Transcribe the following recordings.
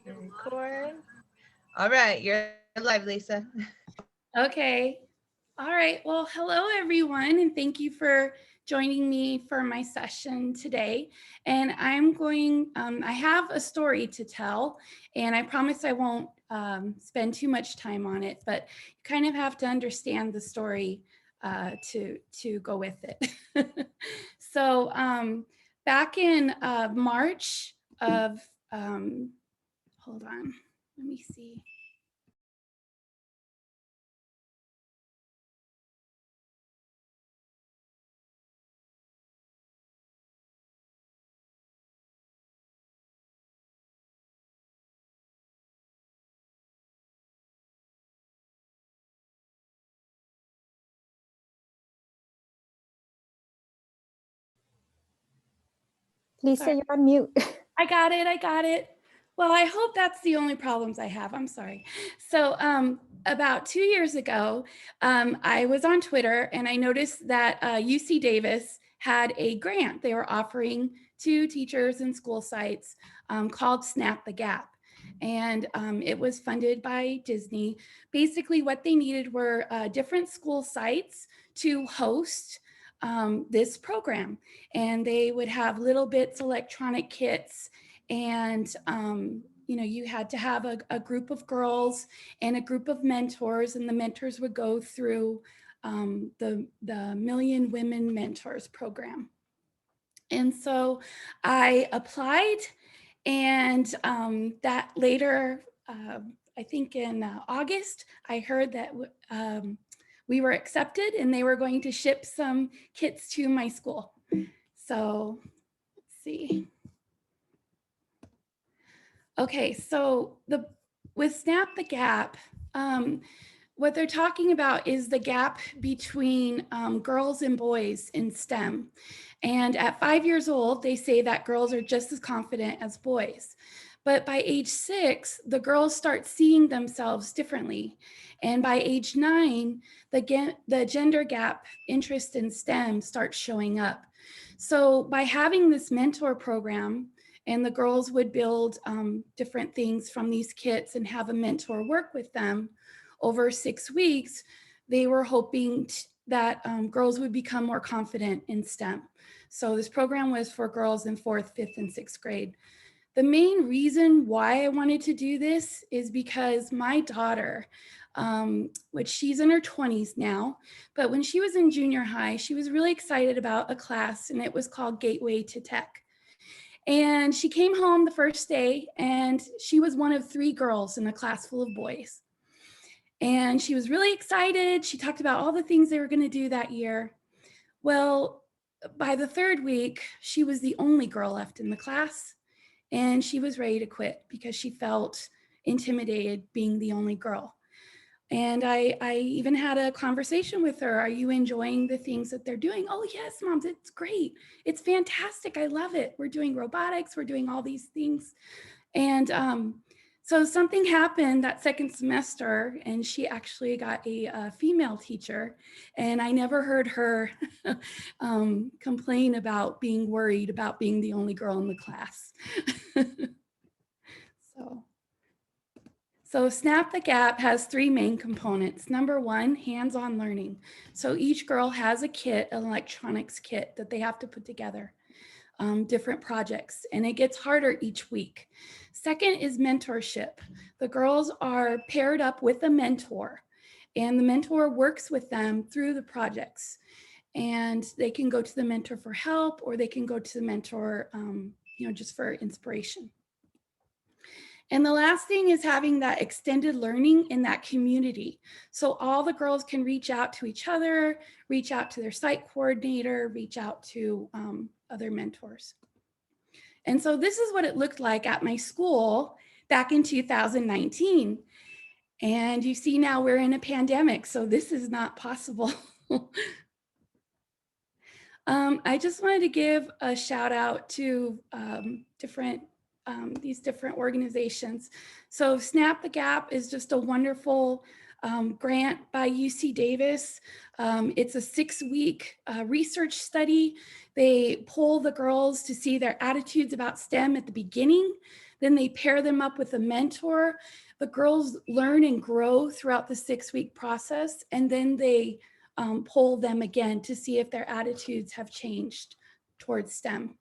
Record. All right, you're live, Lisa. Okay. All right. Well, hello, everyone, and thank you for joining me for my session today. And I have a story to tell, and I promise I won't spend too much time on it, but you kind of have to understand the story to go with it. So, back in March of, hold on, let me see. Lisa, Sorry. you're on mute. I got it. I got it. Well, I hope that's the only problems I have. I'm sorry. So, about 2 years ago, I was on Twitter and I noticed that UC Davis had a grant they were offering to teachers and school sites called Snap the Gap. And it was funded by Disney. Basically, what they needed were different school sites to host this program. And they would have little bits electronic kits and you had to have a group of girls and a group of mentors, and the mentors would go through the Million Women Mentors program. And so I applied, and that later, I think in August, I heard that we were accepted and they were going to ship some kits to my school. So let's see. Okay, so with Snap the Gap, what they're talking about is the gap between girls and boys in STEM. And at 5 years old, they say that girls are just as confident as boys. But by age 6, the girls start seeing themselves differently. And by age 9, the gender gap interest in STEM starts showing up. So by having this mentor program, and the girls would build different things from these kits and have a mentor work with them over 6 weeks, they were hoping that girls would become more confident in STEM. So this program was for girls in 4th, 5th, and 6th grade. The main reason why I wanted to do this is because my daughter, which she's in her 20s now, but when she was in junior high, she was really excited about a class, and it was called Gateway to Tech. And she came home the first day, and she was one of 3 girls in a class full of boys. And she was really excited. She talked about all the things they were going to do that year. Well, by the 3rd week, she was the only girl left in the class, and she was ready to quit because she felt intimidated being the only girl. And I even had a conversation with her. Are you enjoying the things that they're doing? Oh, yes, Mom, it's great. It's fantastic. I love it. We're doing robotics. We're doing all these things. And so something happened that 2nd semester, and she actually got a female teacher. And I never heard her complain about being worried about being the only girl in the class. So Snap the Gap has 3 main components. Number 1, hands-on learning. So each girl has a kit, an electronics kit that they have to put together, different projects, and it gets harder each week. Second is mentorship. The girls are paired up with a mentor, and the mentor works with them through the projects. And they can go to the mentor for help, or they can go to the mentor, just for inspiration. And the last thing is having that extended learning in that community. So all the girls can reach out to each other, reach out to their site coordinator, reach out to other mentors. And so this is what it looked like at my school back in 2019. And you see now we're in a pandemic, so this is not possible. I just wanted to give a shout out to these different organizations. So Snap the Gap is just a wonderful grant by UC Davis. It's a 6-week research study. They poll the girls to see their attitudes about STEM at the beginning. Then they pair them up with a mentor. The girls learn and grow throughout the 6-week process, and then they poll them again to see if their attitudes have changed towards STEM.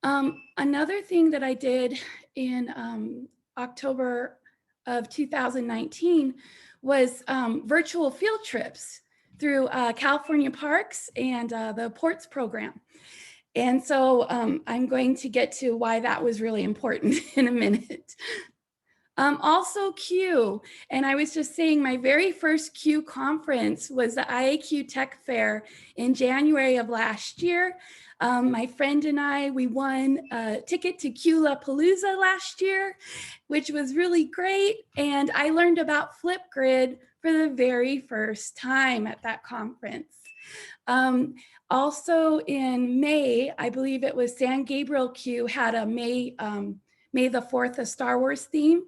Another thing that I did in October of 2019 was virtual field trips through California Parks and the Ports program. And so I'm going to get to why that was really important in a minute. Also Q, and I was just saying my very first Q conference was the IAQ Tech Fair in January of last year. My friend and I, we won a ticket to Q-La-Palooza last year, which was really great. And I learned about Flipgrid for the very first time at that conference. Also in May, I believe it was San Gabriel Q had a May the 4th, a Star Wars theme.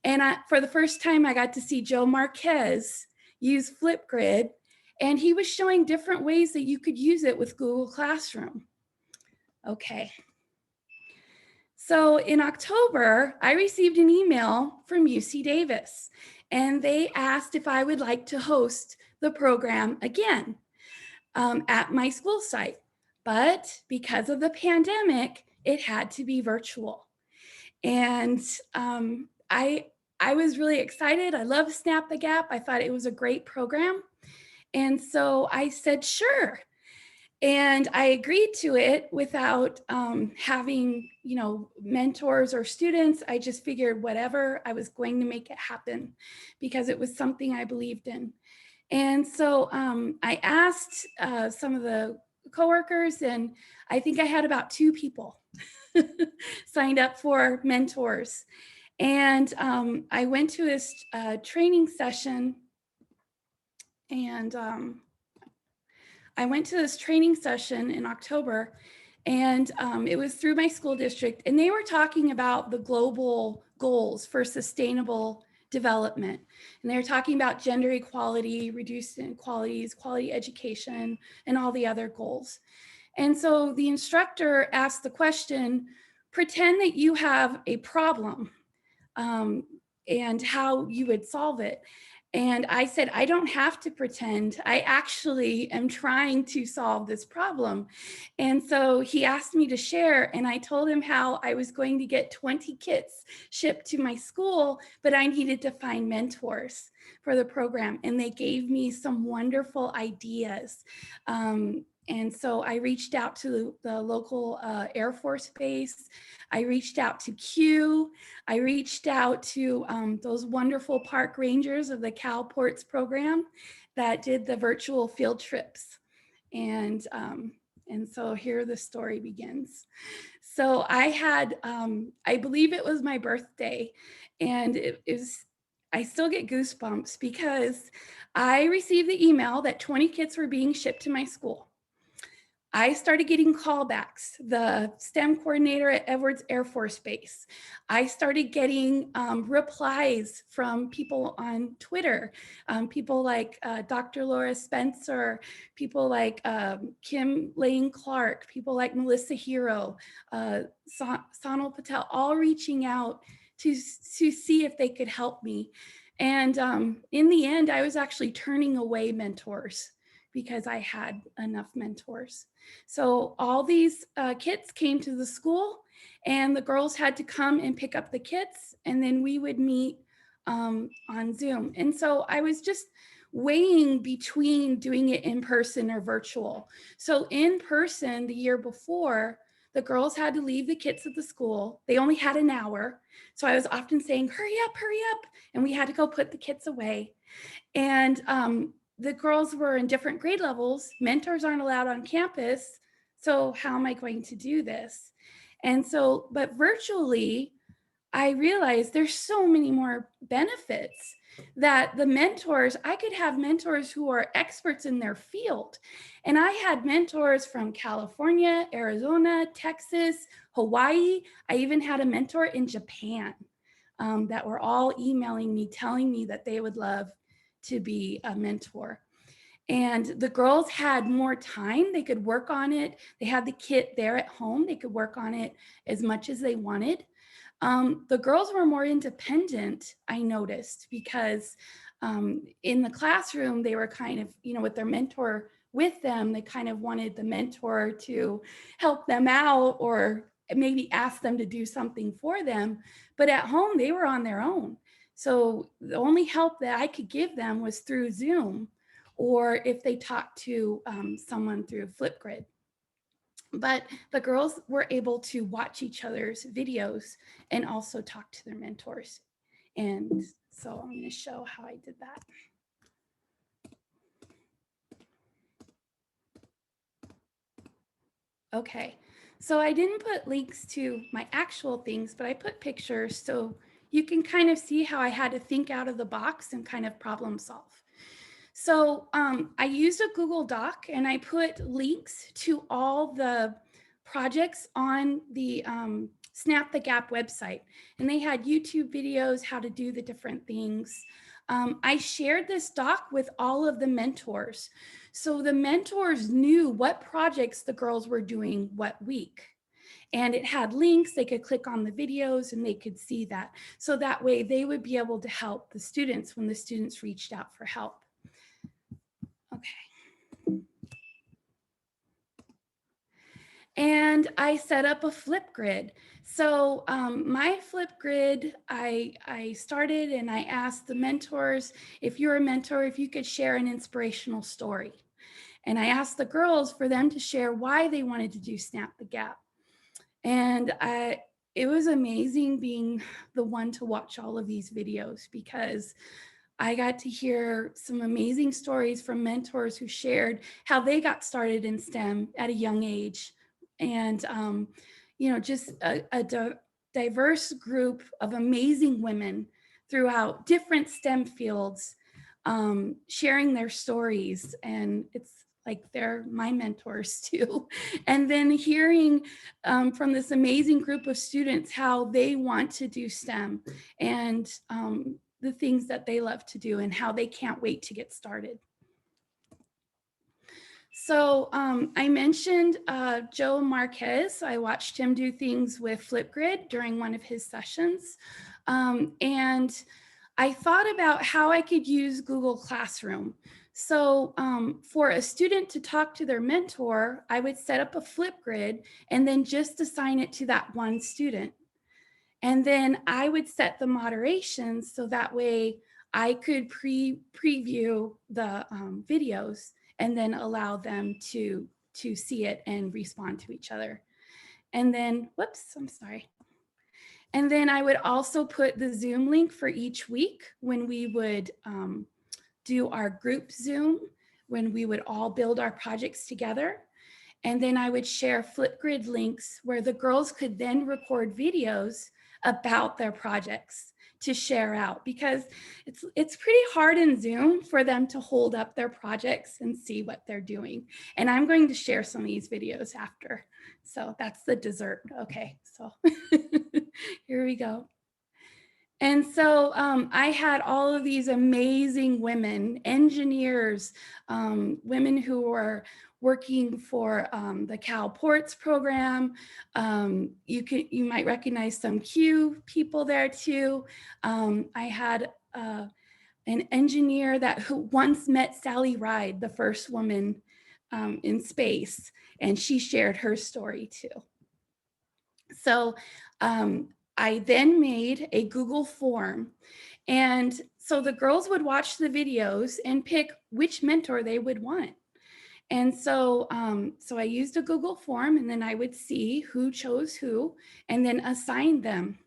And for the first time, I got to see Joe Marquez use Flipgrid, and he was showing different ways that you could use it with Google Classroom. Okay. So in October, I received an email from UC Davis, and they asked if I would like to host the program again at my school site. But because of the pandemic, it had to be virtual. And I was really excited. I love Snap the Gap. I thought it was a great program. And so I said, sure. And I agreed to it without having, mentors or students. I just figured whatever, I was going to make it happen because it was something I believed in. And so I asked some of the coworkers, and I think I had about 2 people signed up for mentors. And I went to this training session, and in October, and it was through my school district, and they were talking about the global goals for sustainable development. And they were talking about gender equality, reduced inequalities, quality education, and all the other goals. And so the instructor asked the question, pretend that you have a problem and how you would solve it. And I said, I don't have to pretend. I actually am trying to solve this problem. And so he asked me to share, and I told him how I was going to get 20 kits shipped to my school, but I needed to find mentors for the program. And they gave me some wonderful ideas. And so I reached out to the local Air Force Base. I reached out to Q. I reached out to those wonderful park rangers of the Cal Ports program that did the virtual field trips. And so here the story begins. So I had, I believe it was my birthday, and I still get goosebumps because I received the email that 20 kits were being shipped to my school. I started getting callbacks, the STEM coordinator at Edwards Air Force Base. I started getting replies from people on Twitter, people like Dr. Laura Spencer, people like Kim Lane Clark, people like Melissa Hero, Sonal Patel, all reaching out to see if they could help me. And in the end, I was actually turning away mentors because I had enough mentors. So all these kits came to the school, and the girls had to come and pick up the kits, and then we would meet on Zoom. And so I was just weighing between doing it in person or virtual. So in person, the year before, the girls had to leave the kits at the school. They only had an hour. So I was often saying, hurry up, and we had to go put the kits away. And the girls were in different grade levels. Mentors aren't allowed on campus. So how am I going to do this? And so, but virtually, I realized there's so many more benefits that the mentors, I could have mentors who are experts in their field. And I had mentors from California, Arizona, Texas, Hawaii. I even had a mentor in Japan that were all emailing me, telling me that they would love to be a mentor. And the girls had more time. They could work on it. They had the kit there at home. They could work on it as much as they wanted. The girls were more independent, I noticed, because in the classroom, they were kind of, with their mentor with them, they kind of wanted the mentor to help them out or maybe ask them to do something for them. But at home, they were on their own. So the only help that I could give them was through Zoom, or if they talked to someone through Flipgrid. But the girls were able to watch each other's videos and also talk to their mentors. And so I'm going to show how I did that. Okay, so I didn't put links to my actual things, but I put pictures so you can kind of see how I had to think out of the box and kind of problem solve. So I used a Google Doc and I put links to all the projects on the Snap the Gap website. And they had YouTube videos, how to do the different things. I shared this doc with all of the mentors. So the mentors knew what projects the girls were doing what week. And it had links, they could click on the videos and they could see that. So that way they would be able to help the students when the students reached out for help. Okay. And I set up a Flipgrid. So my Flipgrid, I started and I asked the mentors, if you're a mentor, if you could share an inspirational story. And I asked the girls for them to share why they wanted to do Snap the Gap. And it was amazing being the one to watch all of these videos, because I got to hear some amazing stories from mentors who shared how they got started in STEM at a young age. And, just a diverse group of amazing women throughout different STEM fields, sharing their stories. And it's like they're my mentors too. And then hearing from this amazing group of students how they want to do STEM and the things that they love to do and how they can't wait to get started. So I mentioned Joe Marquez. I watched him do things with Flipgrid during one of his sessions. And I thought about how I could use Google Classroom. So for a student to talk to their mentor, I would set up a Flipgrid and then just assign it to that one student. And then I would set the moderations so that way I could preview the videos and then allow them to see it and respond to each other. And then, whoops, I'm sorry. And then I would also put the Zoom link for each week when we would do our group Zoom, when we would all build our projects together. And then I would share Flipgrid links where the girls could then record videos about their projects to share out, because it's pretty hard in Zoom for them to hold up their projects and see what they're doing. And I'm going to share some of these videos after. So that's the dessert. Okay, so here we go. And so I had all of these amazing women, engineers, women who were working for the Cal Ports program. You might recognize some Q people there too. I had an engineer who once met Sally Ride, the first woman in space, and she shared her story too. So I then made a Google form. And so the girls would watch the videos and pick which mentor they would want. And so, so I used a Google form, and then I would see who chose who and then assign them.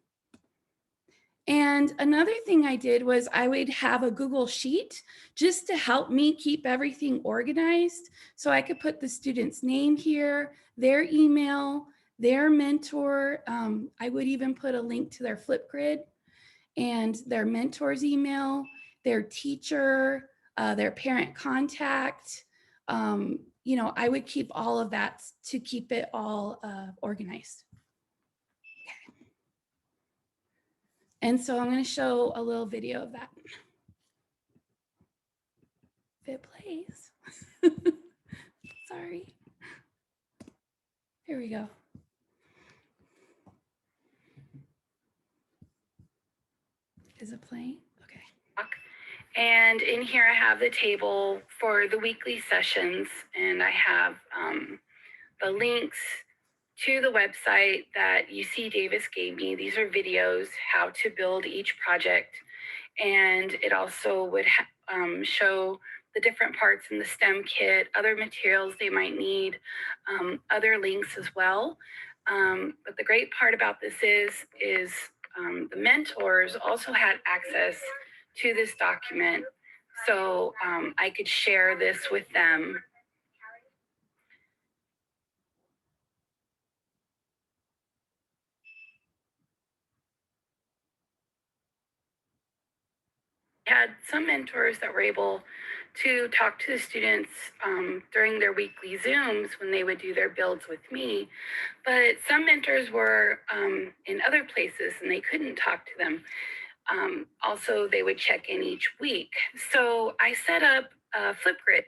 And another thing I did was I would have a Google Sheet just to help me keep everything organized. So I could put the student's name here, their email, their mentor. I would even put a link to their Flipgrid and their mentor's email, their teacher, their parent contact. I would keep all of that to keep it all organized. Okay. And so I'm going to show a little video of that. If it plays. Sorry. Here we go. Is it playing? Okay. And in here I have the table for the weekly sessions, and I have the links to the website that UC Davis gave me. These are videos, how to build each project. And it also would show the different parts in the STEM kit, other materials they might need, other links as well. But the great part about this is the mentors also had access to this document. So I could share this with them. Had some mentors that were able to talk to the students during their weekly Zooms when they would do their builds with me. But some mentors were in other places and they couldn't talk to them. Also, they would check in each week. So I set up Flipgrid.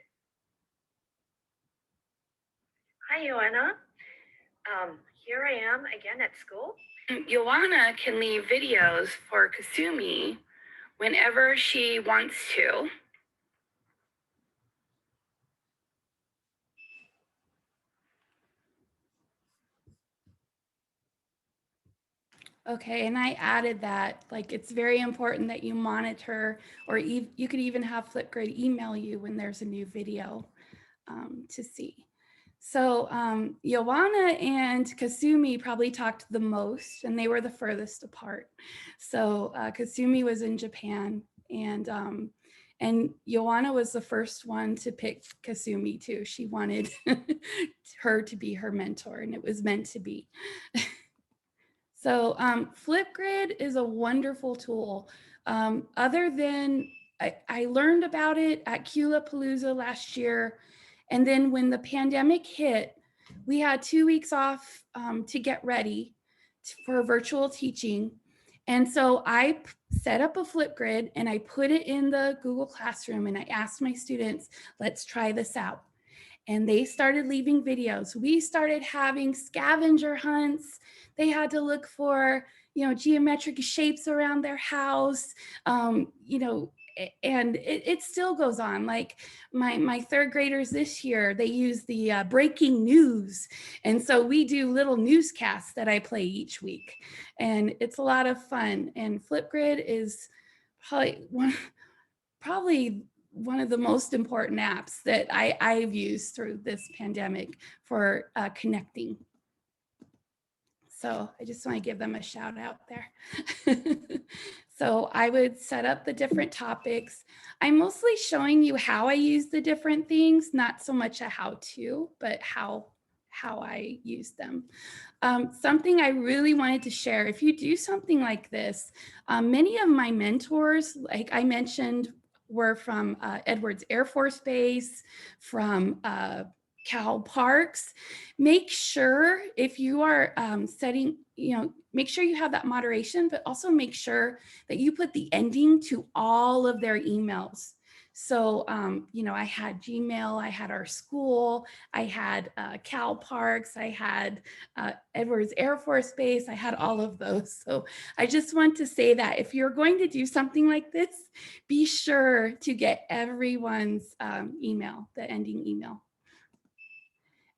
Hi, Joanna. Here I am again at school. Joanna can leave videos for Kasumi whenever she wants to. Okay, and I added that, like, it's very important that you monitor, or you could even have Flipgrid email you when there's a new video to see. So Joanna and Kasumi probably talked the most, and they were the furthest apart. So Kasumi was in Japan, and Joanna was the first one to pick Kasumi too. She wanted her to be her mentor, and it was meant to be. So Flipgrid is a wonderful tool. Other than I learned about it at Palooza last year. And then when the pandemic hit, we had 2 weeks off to get ready for virtual teaching. And so I set up a Flipgrid and I put it in the Google Classroom and I asked my students, let's try this out. And they started leaving videos. We started having scavenger hunts. They had to look for, geometric shapes around their house, and it still goes on. Like my third graders this year, they use the breaking news. And so we do little newscasts that I play each week. And it's a lot of fun. And Flipgrid is probably one of the most important apps that I've used through this pandemic for connecting. So I just want to give them a shout out there. So I would set up the different topics. I'm mostly showing you how I use the different things, not so much a how to, but how I use them. Something I really wanted to share, if you do something like this, many of my mentors, like I mentioned, were from Edwards Air Force Base, from Cal Parks. Make sure if you are setting, make sure you have that moderation, but also make sure that you put the ending to all of their emails. So, I had Gmail, I had our school, I had Cal Parks, I had Edwards Air Force Base, I had all of those. So I just want to say that if you're going to do something like this, be sure to get everyone's email, the ending email.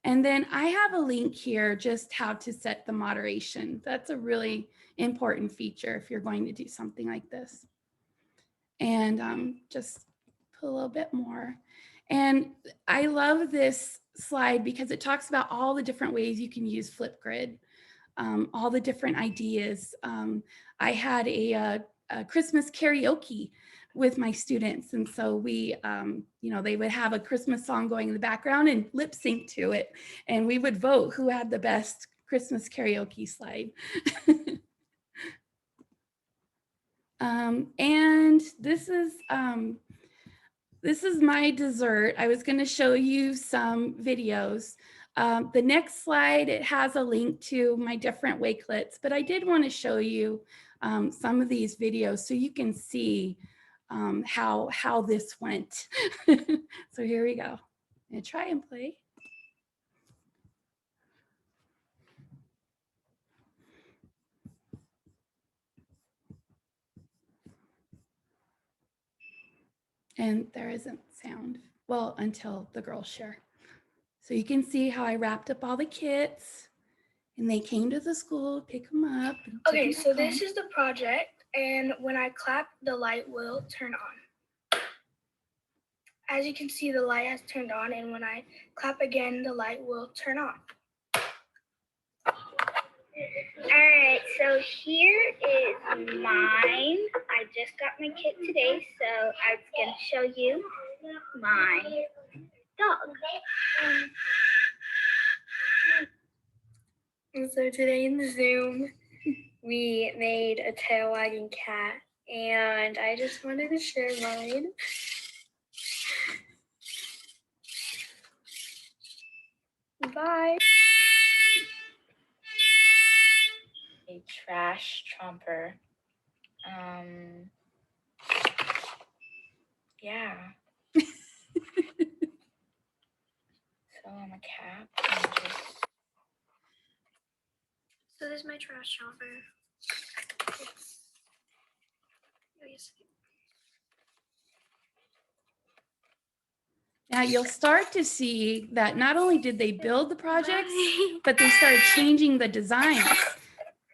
And then I have a link here, just how to set the moderation. That's a really important feature if you're going to do something like this. And just put a little bit more. And I love this slide because it talks about all the different ways you can use Flipgrid, all the different ideas. I had a Christmas karaoke with my students. And so we, they would have a Christmas song going in the background and lip sync to it. And we would vote who had the best Christmas karaoke slide. And this is my dessert. I was going to show you some videos. The next slide, it has a link to my different Wakelets, but I did want to show you some of these videos so you can see how this went. So here we go. I'm going to try and play. And there isn't sound. Well, until the girls share. So you can see how I wrapped up all the kits and they came to the school, pick them up. Okay, so this is the project, and when I clap, the light will turn on. As you can see, the light has turned on, and when I clap again, the light will turn on. Alright, so here is mine. I just got my kit today, so I was going to show you my dog. And so today in the Zoom, we made a tail wagging cat, and I just wanted to share mine. Bye. A trash tromper. Yeah. So I'm a cap. So this is my trash tromper. Now you'll start to see that not only did they build the projects, but they started changing the designs.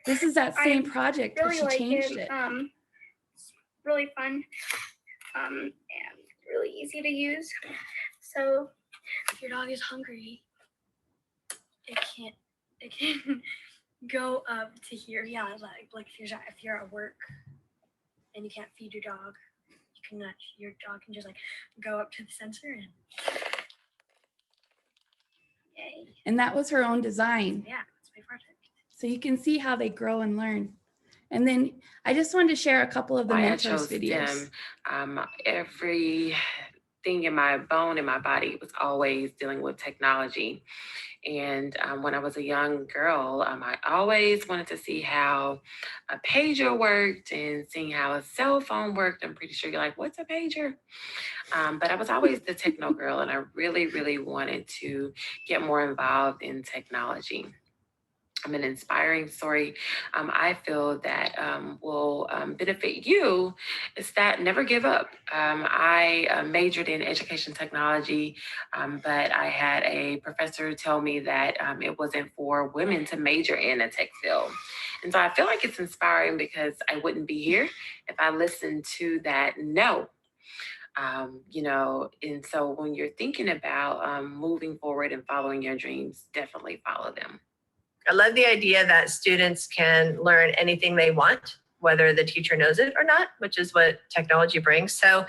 This is that same project where she changed it. It's really fun and really easy to use. So if your dog is hungry, it can go up to here. Yeah, like if you're at work and you can't feed your dog, your dog can just like go up to the sensor and yay. And that was her own design. Yeah, that's my project. So you can see how they grow and learn. And then I just wanted to share a couple of the mentors videos. Everything in my bone in my body was always dealing with technology. And when I was a young girl, I always wanted to see how a pager worked and seeing how a cell phone worked. I'm pretty sure you're like, what's a pager? But I was always the techno girl, and I really, really wanted to get more involved in technology. An inspiring story I feel that will benefit you is that never give up. I majored in education technology, but I had a professor tell me that it wasn't for women to major in a tech field. And so I feel like it's inspiring because I wouldn't be here if I listened to that no. And so when you're thinking about moving forward and following your dreams, definitely follow them. I love the idea that students can learn anything they want, whether the teacher knows it or not, which is what technology brings. So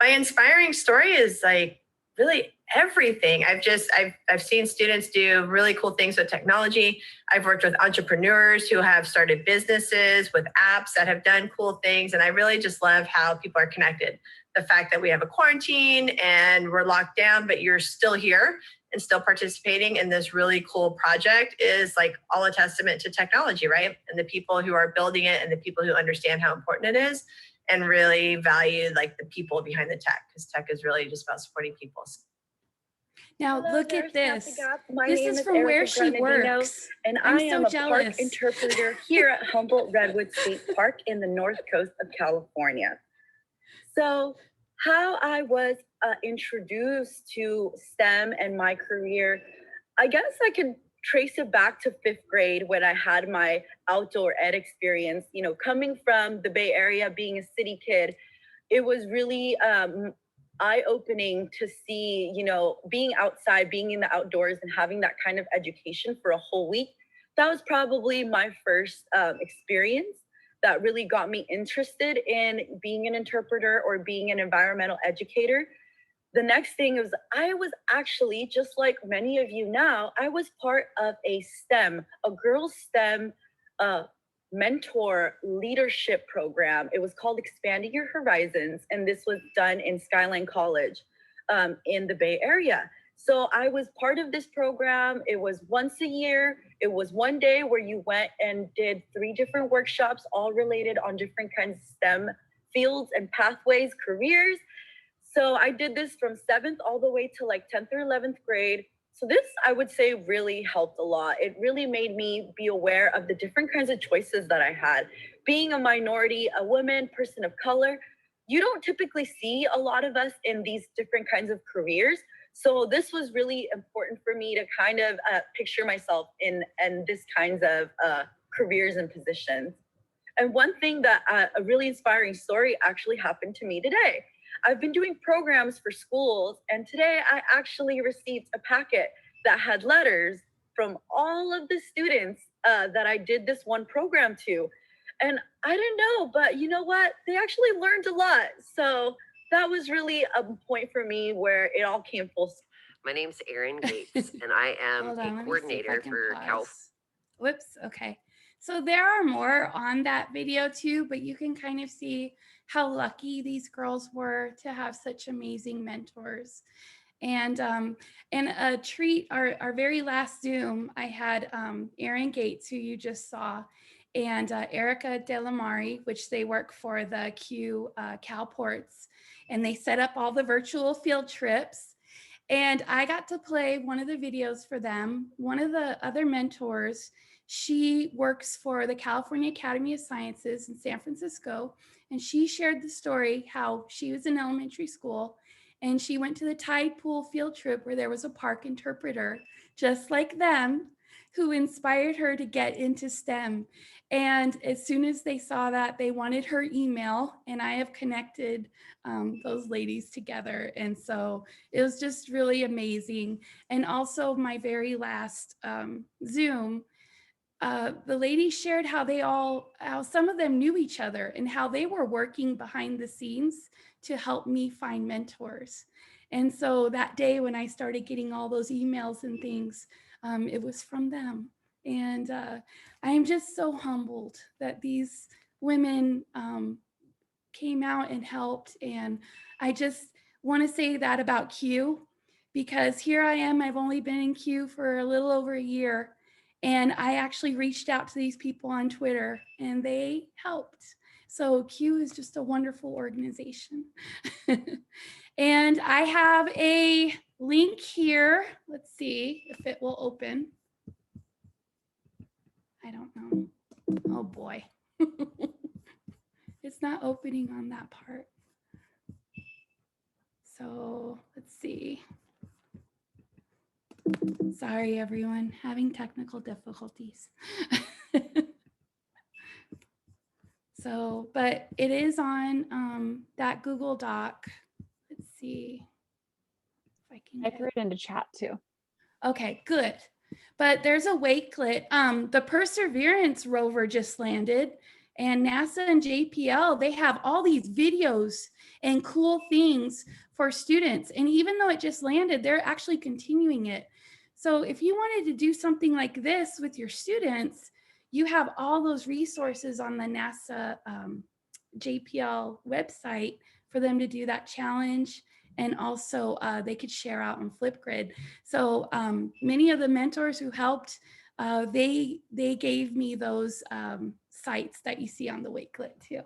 my inspiring story is like really everything. I've seen students do really cool things with technology. I've worked with entrepreneurs who have started businesses with apps that have done cool things. And I really just love how people are connected. The fact that we have a quarantine and we're locked down, but you're still here and still participating in this really cool project is like all a testament to technology, right? And the people who are building it and the people who understand how important it is and really value like the people behind the tech, because tech is really just about supporting people. Now Hello, look at there's this. My This name is is from where Erica she Granadino, works. and I'm I am so a jealous. park interpreter here at Humboldt-Redwood State Park in the north coast of California. So how I was introduced to STEM and my career, I guess I could trace it back to 5th grade when I had my outdoor ed experience. You know, coming from the Bay Area, being a city kid, it was really eye-opening to see, you know, being outside, being in the outdoors and having that kind of education for a whole week. That was probably my first experience that really got me interested in being an interpreter or being an environmental educator. The next thing was I was actually, just like many of you now, I was part of a STEM, a girls STEM mentor leadership program. It was called Expanding Your Horizons, and this was done in Skyline College in the Bay Area. So I was part of this program. It was once a year. It was one day where you went and did 3 different workshops, all related on different kinds of STEM fields and pathways, careers. So I did this from 7th all the way to like 10th or 11th grade. So this, I would say, really helped a lot. It really made me be aware of the different kinds of choices that I had. Being a minority, a woman, person of color, you don't typically see a lot of us in these different kinds of careers. So this was really important for me to kind of picture myself in this kinds of careers and positions. And one thing that a really inspiring story actually happened to me today. I've been doing programs for schools, and today I actually received a packet that had letters from all of the students that I did this one program to. And I didn't know, but you know what? They actually learned a lot. So that was really a point for me where it all came full circle. My name's Erin Gates, and I am Hold on, a let me see if I coordinator can for pause. California. Whoops, okay. So there are more on that video too, but you can kind of see how lucky these girls were to have such amazing mentors. And a treat, our very last Zoom, I had Erin Gates, who you just saw, and Erica Delamari, which they work for the Q CalPorts, and they set up all the virtual field trips. And I got to play one of the videos for them. One of the other mentors, she works for the California Academy of Sciences in San Francisco. And she shared the story how she was in elementary school and she went to the tide pool field trip where there was a park interpreter, just like them, who inspired her to get into STEM. And as soon as they saw that, they wanted her email, and I have connected those ladies together. And so it was just really amazing. And also my very last Zoom, the ladies shared how some of them knew each other and how they were working behind the scenes to help me find mentors. And so that day when I started getting all those emails and things, it was from them. And I am just so humbled that these women came out and helped. And I just want to say that about Q, because here I am, I've only been in Q for a little over a year. And I actually reached out to these people on Twitter and they helped. So Q is just a wonderful organization. And I have a link here. Let's see if it will open. I don't know. Oh boy. It's not opening on that part. So let's see. Sorry, everyone, having technical difficulties. So, but it is on that Google Doc. Let's see if I can. I threw it into chat too. Okay, good. But there's a wakelet. The Perseverance rover just landed, and NASA and JPL, they have all these videos and cool things for students. And even though it just landed, they're actually continuing it. So if you wanted to do something like this with your students, you have all those resources on the NASA JPL website for them to do that challenge. And also they could share out on Flipgrid. So many of the mentors who helped, they gave me those sites that you see on the wakelet too.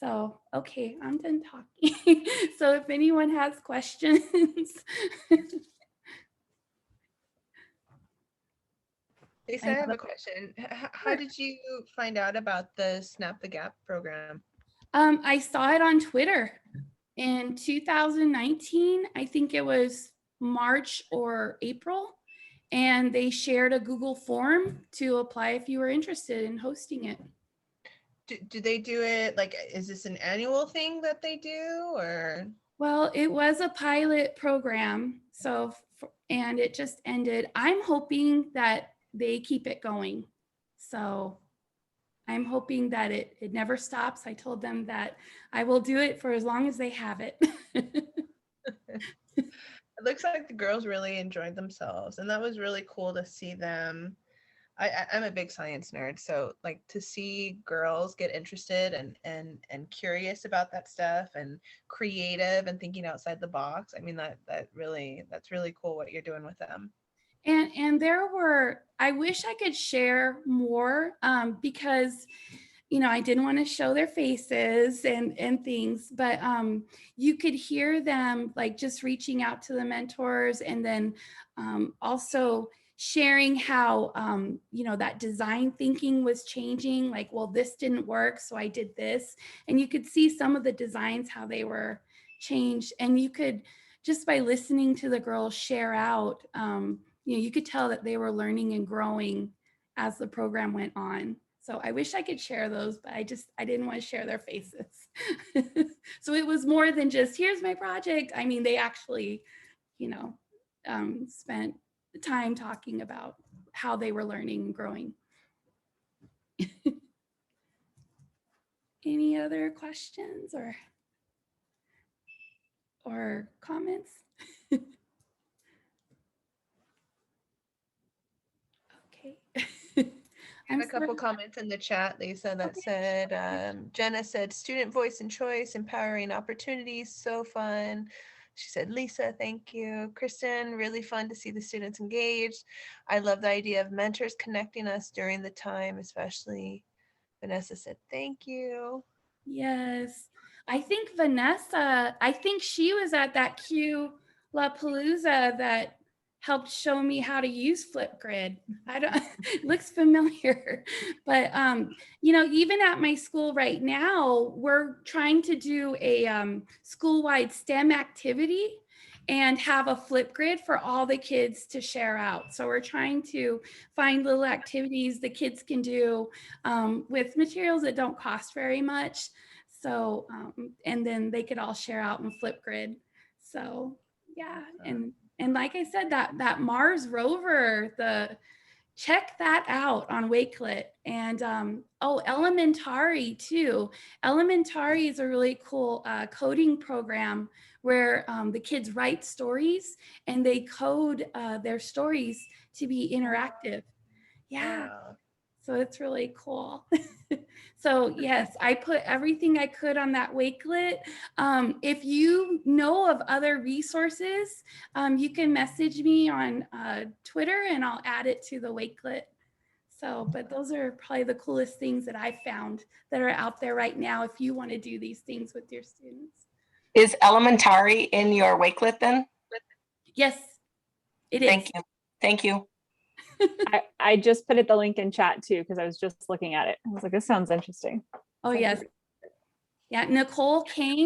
So, okay, I'm done talking. So if anyone has questions. Lisa, I have a question. How did you find out about the Snap the Gap program? I saw it on Twitter in 2019. I think it was March or April. And they shared a Google form to apply if you were interested in hosting it. Do they do it, like, is this an annual thing that they do, or? Well, it was a pilot program. So, and it just ended. I'm hoping that they keep it going. So I'm hoping that it never stops. I told them that I will do it for as long as they have it. It looks like the girls really enjoyed themselves, and that was really cool to see them. I'm a big science nerd, so like to see girls get interested and curious about that stuff and creative and thinking outside the box. I mean, that's really cool what you're doing with them. And there were, I wish I could share more because, you know, I didn't want to show their faces and things, but you could hear them like just reaching out to the mentors, and then also sharing how, that design thinking was changing, like, well, this didn't work, so I did this. And you could see some of the designs, how they were changed. And you could, just by listening to the girls share out, you could tell that they were learning and growing as the program went on. So I wish I could share those, but I didn't want to share their faces. So it was more than just, here's my project. I mean, they actually, spent time talking about how they were learning and growing. Any other questions or comments? Okay. I had a couple comments in the chat, Lisa, that said, Jenna said, student voice and choice, empowering opportunities, so fun. She said, Lisa, thank you. Kristen, really fun to see the students engaged. I love the idea of mentors connecting us during the time, especially. Vanessa said, thank you. Yes. I think Vanessa, she was at that Q La Palooza that helped show me how to use Flipgrid. It looks familiar, but even at my school right now, we're trying to do a school-wide STEM activity and have a Flipgrid for all the kids to share out. So we're trying to find little activities the kids can do with materials that don't cost very much. So, and then they could all share out in Flipgrid. So yeah, and like I said, that Mars rover, check that out on Wakelet. And Elementary too. Elementary is a really cool coding program where the kids write stories and they code their stories to be interactive. Yeah. Wow. So it's really cool. So yes, I put everything I could on that Wakelet. If you know of other resources, you can message me on Twitter and I'll add it to the Wakelet. So, but those are probably the coolest things that I found that are out there right now if you want to do these things with your students. Is Elementary in your Wakelet then? Yes, it is. Thank you. Thank you. I just put the link in chat too, because I was just looking at it. I was like, this sounds interesting. Oh, yes. Yeah, Nicole Kane